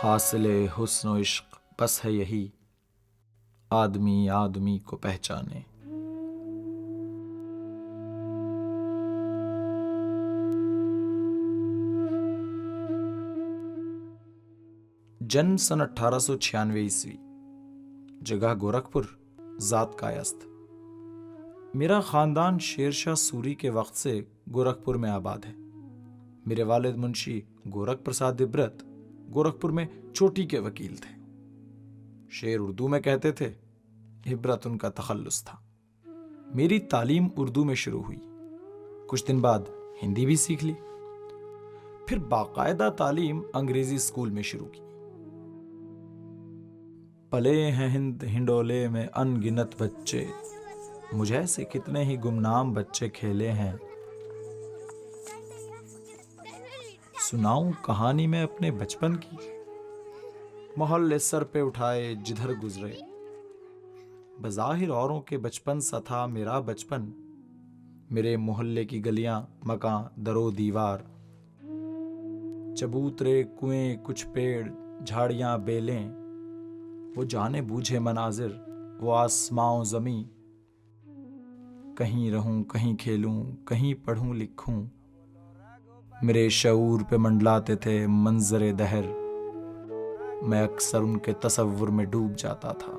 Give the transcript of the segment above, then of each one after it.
हासिले हुस्न व इश्क बस है यही, आदमी आदमी को पहचाने। जन्म सन 1896 ईस्वी, जगह गोरखपुर, जात कायस्थ। मेरा खानदान शेरशाह सूरी के वक्त से गोरखपुर में आबाद है। मेरे वालिद मुंशी गोरख प्रसाद इब्रत गोरखपुर में चोटी के वकील थे। शेर उर्दू में कहते थे, इब्रत उनका तखल्लुस था। मेरी तालीम उर्दू में शुरू हुई, कुछ दिन बाद हिंदी भी सीख ली, फिर बाकायदा तालीम अंग्रेजी स्कूल में शुरू की। पले हैं हिंद हिंडोले में अनगिनत बच्चे, मुझे से कितने ही गुमनाम बच्चे खेले हैं। सुनाऊं कहानी में अपने बचपन की, मोहल्ले सर पे उठाए जिधर गुजरे। बज़ाहिर औरों के बचपन सा था मेरा बचपन, मेरे मोहल्ले की गलियां, मकान, दरो दीवार, चबूतरे, कुएं, कुछ पेड़, झाड़ियां, बेलें, वो जाने बूझे मनाजिर, वो आसमां ज़मीं। कहीं रहूं, कहीं खेलूं, कहीं पढ़ूं लिखूं, मेरे शऊर पे मंडलाते थे मंजरे दहर। मैं अक्सर उनके तसव्वुर में डूब जाता था।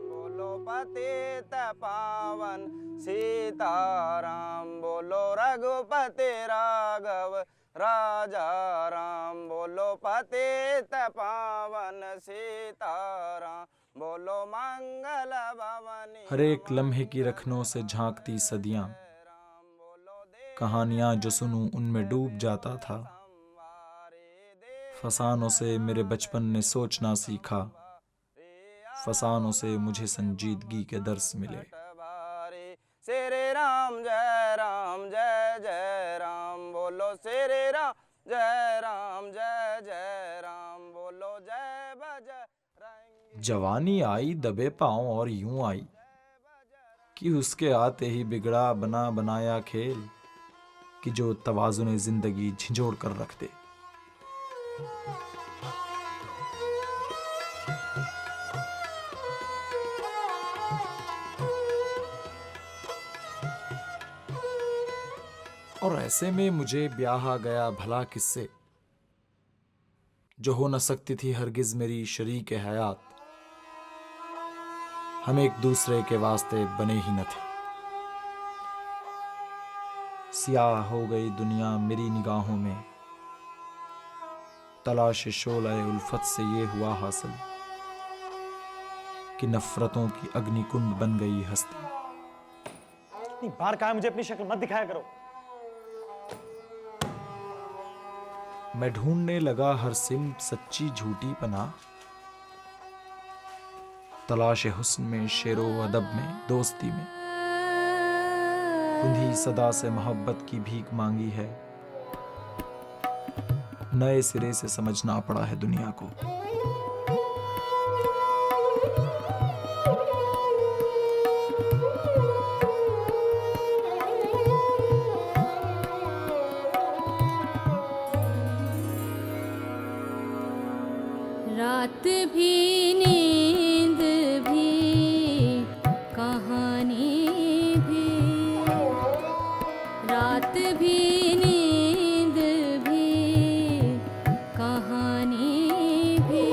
बोलो पतित पावन सीताराम, बोलो रघुपति राघव राजा राम, बोलो पतित पावन सीताराम, बोलो मंगल भवनी। हर एक लम्हे की रखनों से झांकती सदियां, कहानियां जो सुनूं उनमें डूब जाता था। फसानों से मेरे बचपन ने सोचना सीखा, फसानों से मुझे संजीदगी के दर्स मिले। श्री राम जय जय राम, बोलो श्री राम जय जय राम, बोलो जय बजरंगी। जवानी आई दबे पांव और यूं आई कि उसके आते ही बिगड़ा बना बनाया खेल, कि जो तवाज़ुन जिंदगी झिंझोड़ कर रख दे। और ऐसे में मुझे ब्याह आ गया भला किससे, जो हो न सकती थी हरगिज मेरी शरीक हयात। हम एक दूसरे के वास्ते बने ही न थे। सियाह हो गई दुनिया मेरी निगाहों में, तलाश शोला उल्फत से ये हुआ हासिल कि नफरतों की अग्निकुंड बन गई हस्ती। इतनी बार कहा मुझे अपनी शक्ल मत दिखाया करो। मैं ढूंढने लगा हर सिम सच्ची झूठी पनाह, तलाश हुस्न में, शेरो अदब में, दोस्ती में। उन्हीं सदा से मोहब्बत की भीख मांगी है, नए सिरे से समझना पड़ा है दुनिया को। रात भी नींद भी कहानी भी, रात भी नींद भी कहानी भी।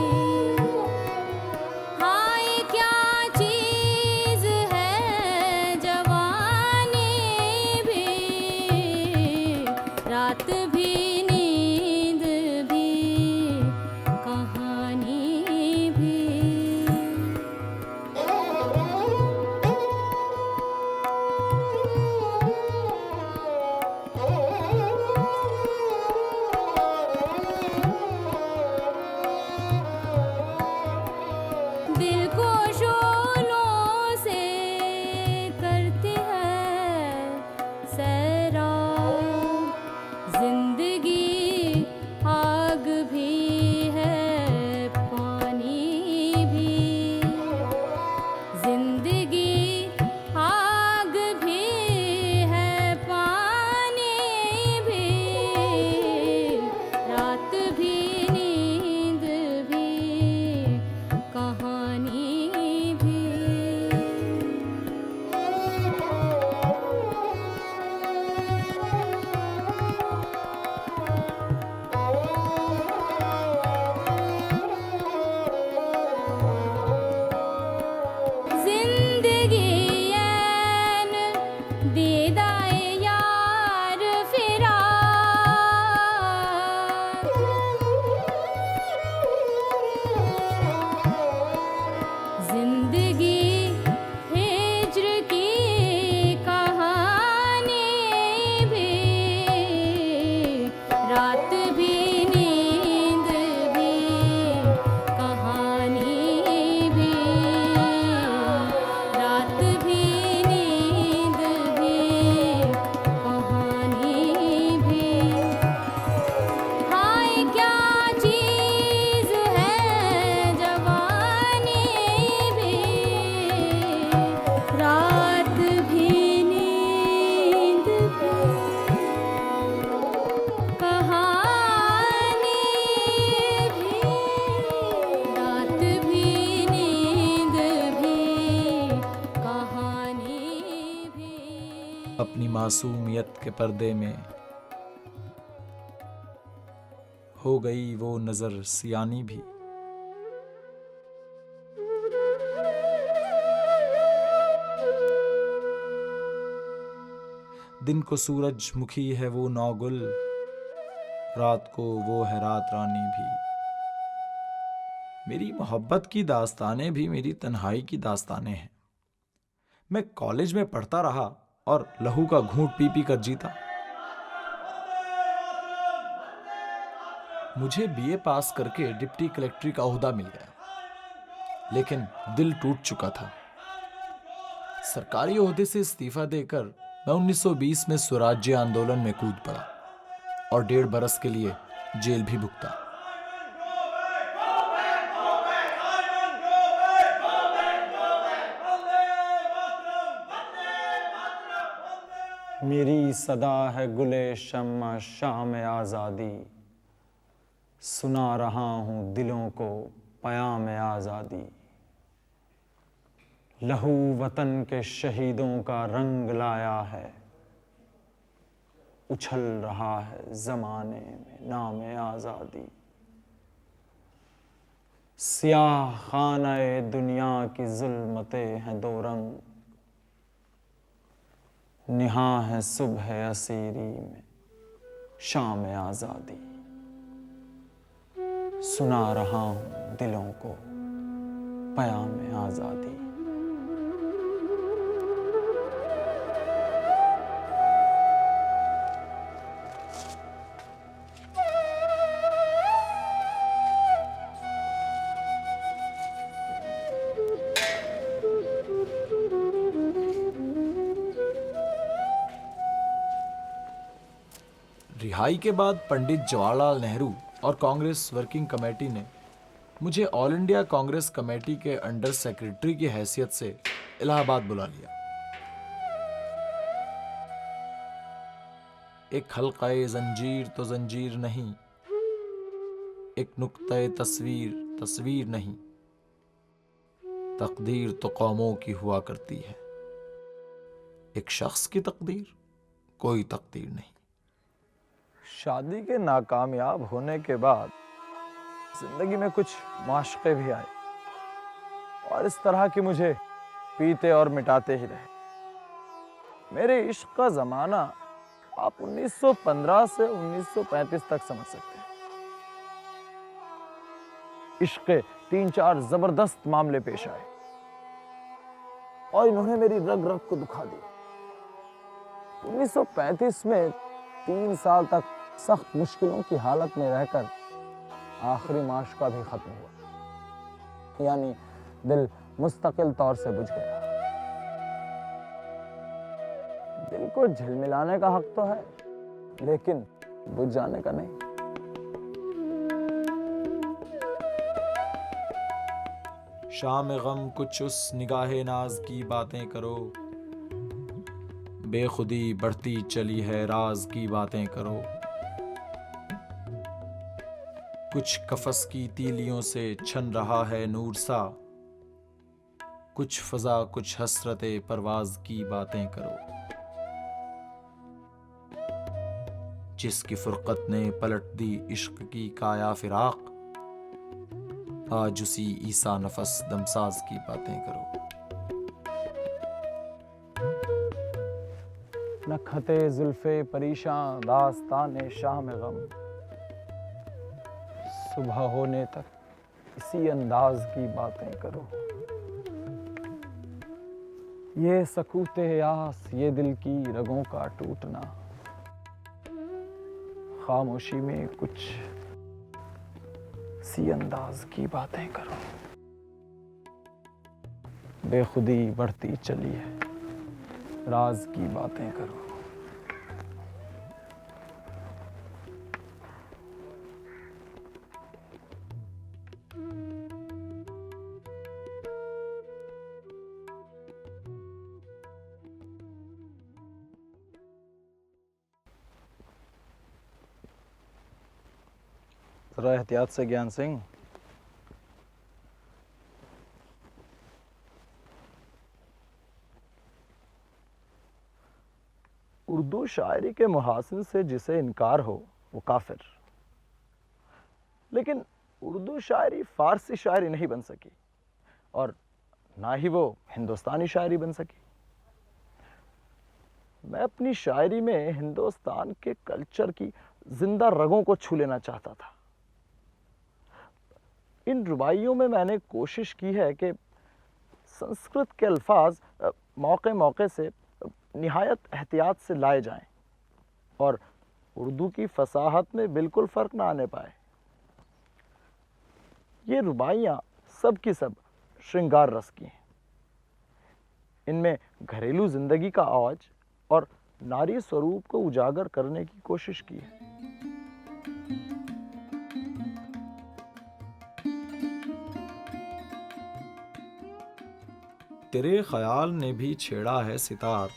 अपनी मासूमियत के पर्दे में हो गई वो नजर सियानी भी। दिन को सूरजमुखी है वो नौगुल, रात को वो है रात रानी भी। मेरी मोहब्बत की दास्तानें भी मेरी तन्हाई की दास्तानें हैं। मैं कॉलेज में पढ़ता रहा और लहू का घूंट पी पी कर जीता। मुझे बीए पास करके डिप्टी कलेक्ट्री का ओहदा मिल गया, लेकिन दिल टूट चुका था। सरकारी ओहदे से इस्तीफा देकर मैं 1920 में स्वराज्य आंदोलन में कूद पड़ा और 1.5 बरस के लिए जेल भी भुगता। मेरी सदा है गुले शम्मा शाम आज़ादी, सुना रहा हूँ दिलों को पयाम आज़ादी। लहू वतन के शहीदों का रंग लाया है, उछल रहा है ज़माने में नाम आज़ादी। सियाह खाना-ए दुनिया की ज़ुल्मतें हैं दो रंग, निहा है सुबह असीरी में शाम आज़ादी। सुना रहा हूँ दिलों को पयाम आज़ादी। रिहाई के बाद पंडित जवाहरलाल नेहरू और कांग्रेस वर्किंग कमेटी ने मुझे ऑल इंडिया कांग्रेस कमेटी के अंडर सेक्रेटरी की हैसियत से इलाहाबाद बुला लिया। एक हल्क़ाए जंजीर तो जंजीर नहीं, एक नुक्ते तस्वीर तस्वीर नहीं, तकदीर तो कौमों की हुआ करती है, एक शख्स की तकदीर कोई तकदीर नहीं। शादी के नाकामयाब होने के बाद जिंदगी में कुछ माशक़े भी आए और इस तरह की मुझे पीते और मिटाते ही रहे। मेरे इश्क का ज़माना आप 1915 से 1935 तक समझ सकते हैं। इश्क के 3-4 जबरदस्त मामले पेश आए और इन्होंने मेरी रग रग को दुखा दिया। 1935 में 3 साल तक सख्त मुश्किलों की हालत में रहकर आखिरी माशका भी खत्म हुआ, यानी दिल मुस्तकिल तौर से बुझ गया। दिल को झिलमिलाने का हक तो है, लेकिन बुझ जाने का नहीं। शाम गम कुछ उस निगाहे नाज की बातें करो, बेखुदी बढ़ती चली है राज की बातें करो। कुछ कफस की तीलियों से छन रहा है नूर सा, कुछ फजा कुछ हसरते परवाज की बातें करो। जिसकी फुरकत ने पलट दी इश्क की काया फिराक, आज उसी ईसा नफस दमसाज की बातें करो। नखते जुल्फे परेशान दास्ताने शाम गम, सुबह होने तक इसी अंदाज की बातें करो। ये सकूते आस ये दिल की रगों का टूटना, खामोशी में कुछ सी अंदाज की बातें करो। बेखुदी बढ़ती चली है राज की बातें करो। जरा एहतियात से ज्ञान सिंह। उर्दू शायरी के मुहासिन से जिसे इनकार हो वो काफिर। लेकिन उर्दू शायरी फारसी शायरी नहीं बन सकी और ना ही वो हिंदुस्तानी शायरी बन सकी। मैं अपनी शायरी में हिंदुस्तान के कल्चर की जिंदा रगों को छू लेना चाहता था। इन रुबाइयों में मैंने कोशिश की है कि संस्कृत के अल्फाज मौके मौके से निहायत एहतियात से लाए जाएं और उर्दू की फसाहत में बिल्कुल फ़र्क ना आने पाए। ये रुबाइयाँ सब की सब श्रृंगार रस की हैं। इनमें घरेलू जिंदगी का आवाज और नारी स्वरूप को उजागर करने की कोशिश की है। तेरे ख्याल ने भी छेड़ा है सितार,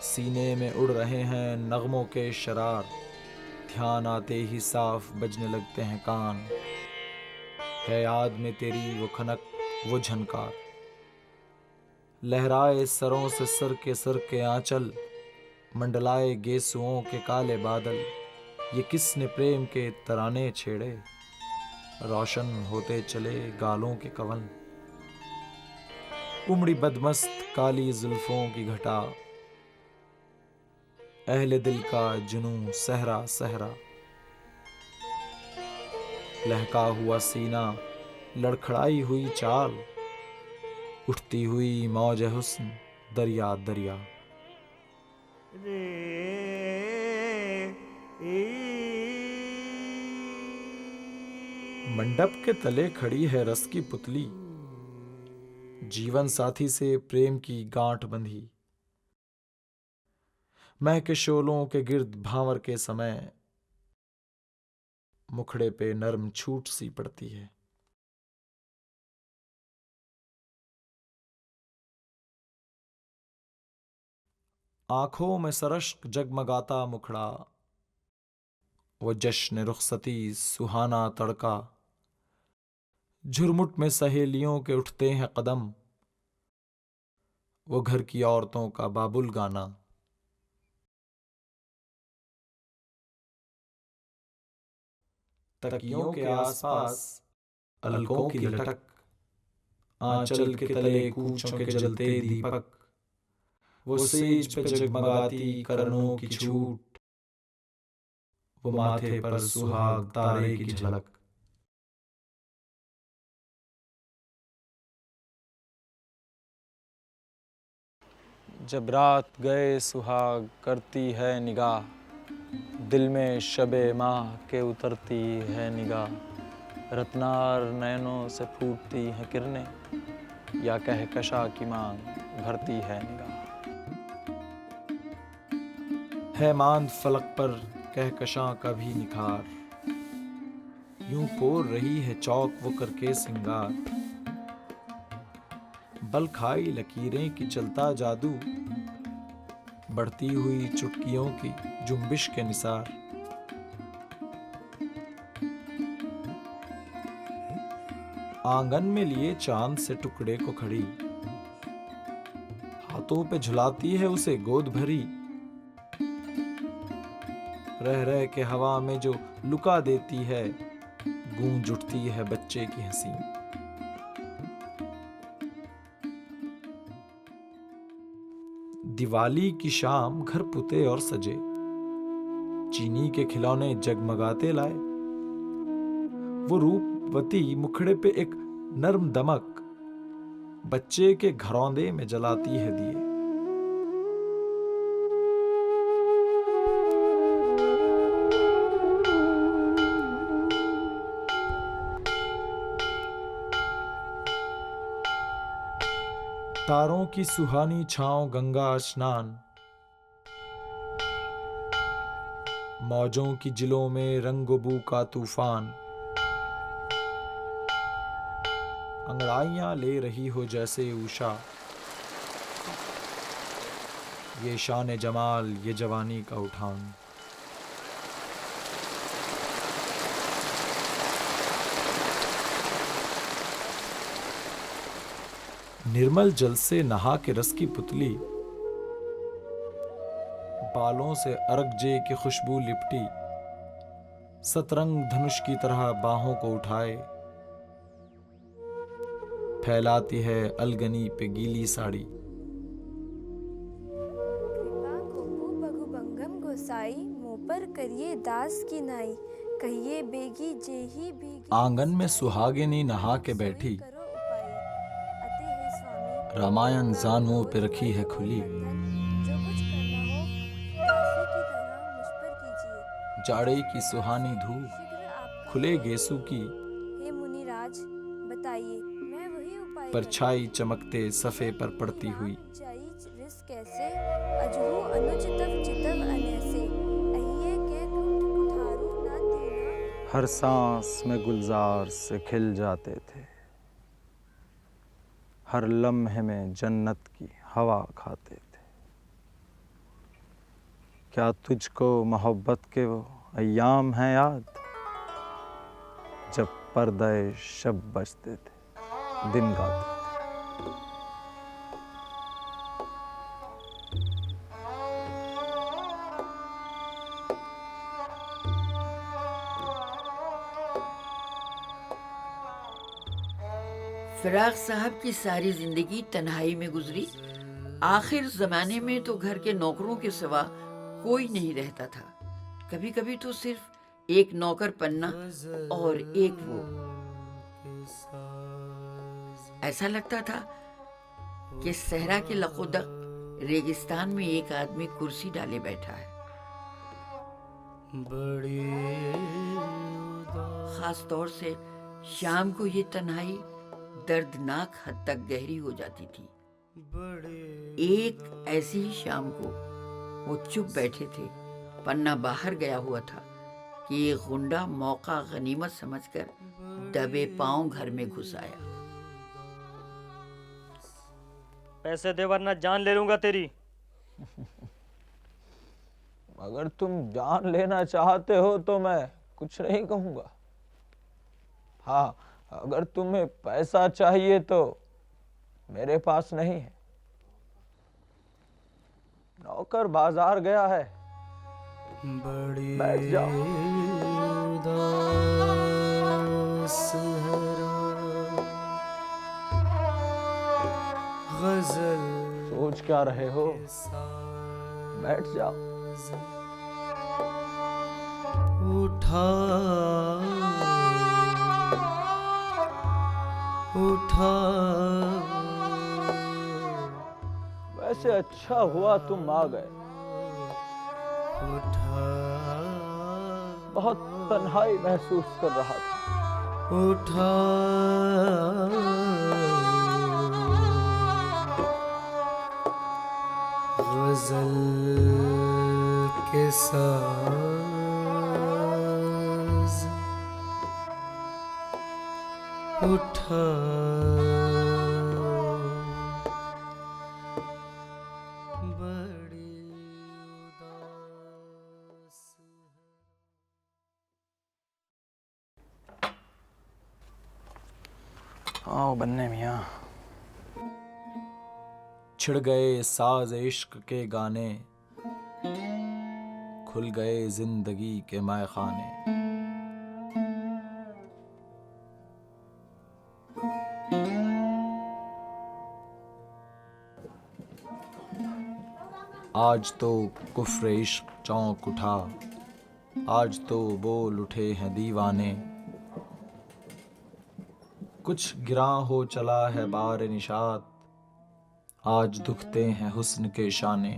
सीने में उड़ रहे हैं नगमों के शरार, ध्यान आते ही साफ बजने लगते हैं कान, है याद में तेरी वो खनक वो झनकार, लहराए सरों से सर के आंचल, मंडलाए गेसुओं के काले बादल, ये किसने प्रेम के तराने छेड़े, रोशन होते चले गालों के कवन, उमड़ी बदमस्त काली जुल्फों की घटा, अहले दिल का जुनून सहरा सहरा, लहका हुआ सीना लड़खड़ाई हुई चाल, उठती हुई मौज हुस्न दरिया दरिया। मंडप के तले खड़ी है रस की पुतली, जीवन साथी से प्रेम की गांठ बंधी, महके शोलों के गिर्द भांवर के समय, मुखड़े पे नर्म छूट सी पड़ती है। आंखों में सरश्क जगमगाता मुखड़ा, वो जश्न रुखसती सुहाना तड़का, झुरमुट में सहेलियों के उठते हैं कदम, वो घर की औरतों का बाबुल गाना। तकियों के आसपास अलकों की लटक, आंचल के तले कूचों के जलते दीपक, वो सेज पे जगमगाती करनों की छूट, वो माथे पर सुहाग तारे की झलक। जब रात गए सुहाग करती है निगाह, दिल में शबे माह के उतरती है निगाह, रत्नार नयनों से फूटती है किरणें, या कहकशा की मांग भरती है निगाह। है मांद फलक पर कहकशां का भी निखार, यूं पोर रही है चौक वो करके सिंगार, बल खाई लकीरें की चलता जादू, बढ़ती हुई चुटकियों की जुम्बिश के निसार। आंगन में लिए चांद से टुकड़े को खड़ी, हाथों पे झुलाती है उसे गोद भरी, रह रह के हवा में जो लुका देती है, गूंज उठती है बच्चे की हंसी। दिवाली की शाम घर पुते और सजे, चीनी के खिलौने जगमगाते लाए, वो रूपवती मुखड़े पे एक नर्म दमक, बच्चे के घरौंदे में जलाती है दिए। तारों की सुहानी छांव गंगा स्नान, मौजों की जिलों में रंगोबू का तूफान, अंगड़ाइयां ले रही हो जैसे उषा, ये शान जमाल ये जवानी का उठान। निर्मल जल से नहा के रस की पुतली, बालों से अरगजे की खुशबू लिपटी, सतरंग धनुष की तरह बाहों को उठाए, फैलाती है अलगनी पे गीली साड़ी। कृपा कोपु बगु बंगम गोसाई, मुँह पर करिए दास की नाई, कहिए बेगी जेही बेगी। आंगन में सुहागिनी नहा के बैठी, करो उपाय, अते हे स्वामी रामायण जानुओं पे रखी है खुली। जो कुछ करना हो दासी की तरह मुझ पर कीजिए। जाड़े की सुहानी धूप, शीघ्र आपका खुले गेसू की हे मुनिराज बताइए, मैं वही उपाय परछाई चमकते सफ़े पर पड़ती हुई। जाई रिस कैसे अजहू अनुज तव चितव अनैसे, अहिए के कुंठ कुठारू ना दीना। हर सांस में गुलजार से खिल जाते थे, हर लम्हे में जन्नत की हवा खाते थे। क्या तुझको मोहब्बत के वो अय्याम हैं याद, जब पर्दे शब बजते थे, दिन गाते थे। फिराक साहब की सारी जिंदगी तन्हाई में गुजरी। आखिर जमाने में तो घर के नौकरों के सिवा कोई नहीं रहता था। कभी कभी तो सिर्फ एक नौकर पन्ना और एक वो। ऐसा लगता था कि सहरा के लकोदक रेगिस्तान में एक आदमी कुर्सी डाले बैठा है। खास तौर से शाम को ये तन्हाई दर्दनाक हद तक गहरी हो जाती थी। एक ऐसी ही शाम को वो चुप बैठे थे। पन्ना बाहर गया हुआ था कि एक गुंडा मौका गनीमत समझकर दबे पांव घर में घुस आया। पैसे दे वरना जान ले लूंगा तेरी। अगर तुम जान लेना चाहते हो तो मैं कुछ नहीं कहूंगा। हाँ, अगर तुम्हें पैसा चाहिए तो मेरे पास नहीं है। नौकर बाजार गया है, बैठ जाओ। सोच क्या रहे हो, बैठ जाओ। उठा वैसे अच्छा हुआ तुम आ गए। बहुत तन्हाई महसूस कर रहा था। उठा गजल के साज उठा बड़ी उदास आओ बन्ने मियाँ। छिड़ गए साज इश्क के गाने, खुल गए जिंदगी के मैखाने। आज तो कुफ्र इश्क चौंक उठा, आज तो बोल उठे हैं दीवाने। कुछ गिरा हो चला है बार निशात, आज दुखते हैं हुस्न के शाने।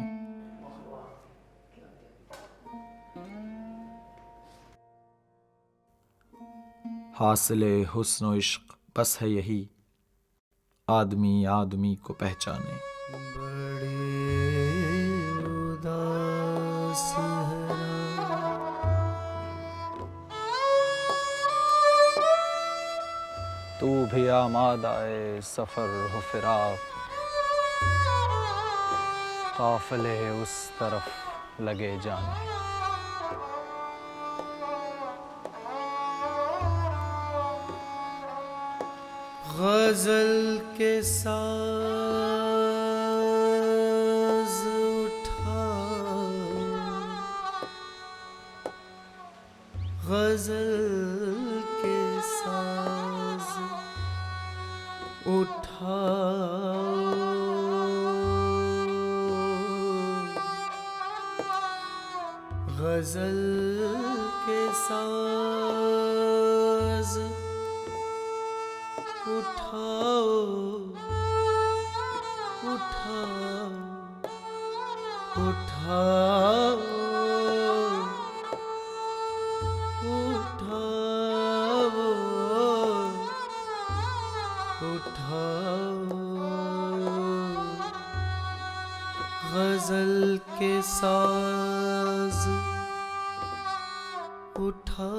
हासिले हुस्न इश्क बस है यही, आदमी आदमी को पहचाने। तू भी आमादाए सफर हो फिराक, काफिले उस तरफ लगे जाने। गजल के साज उठा गजल के साज उठाओ, गजल के साज उठाओ, उठाओ, उठाओ, उठाओ, उठाओ, गजल के साज उठाओ,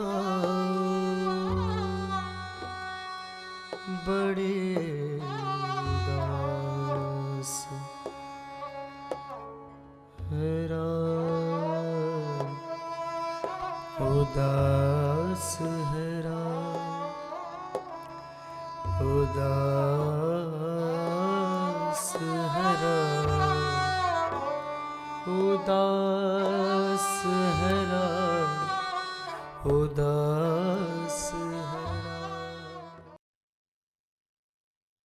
बड़े उदास हैरान, उदास हैरान, उदास हैरान, उदास हैरान, उदास